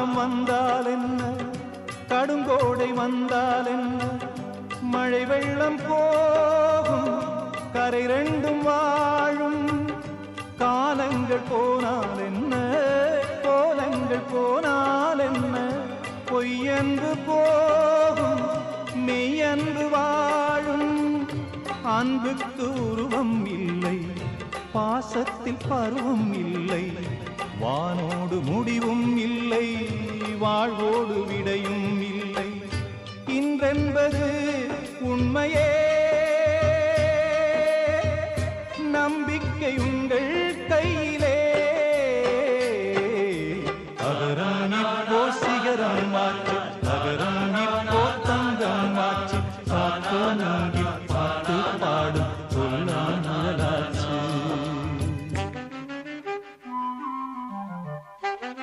காலம் வந்தால் என்ன, கடுங்கோடை வந்தால் என்ன, மழை வெள்ளம் போகும் கரை ரெண்டும் வாழும். காலங்கள் போனால் என்ன, கோலங்கள் போனால் என்ன, பொய்யன்று போகும் மெய்யன்று வாழும். அன்புக்கு உருவம் இல்லை, பாசத்தில் பருவம் இல்லை, வானோடு முடிவும் இல்லை, வாழ்வோடு விடையும் இல்லை. இன்றென்பது உண்மையே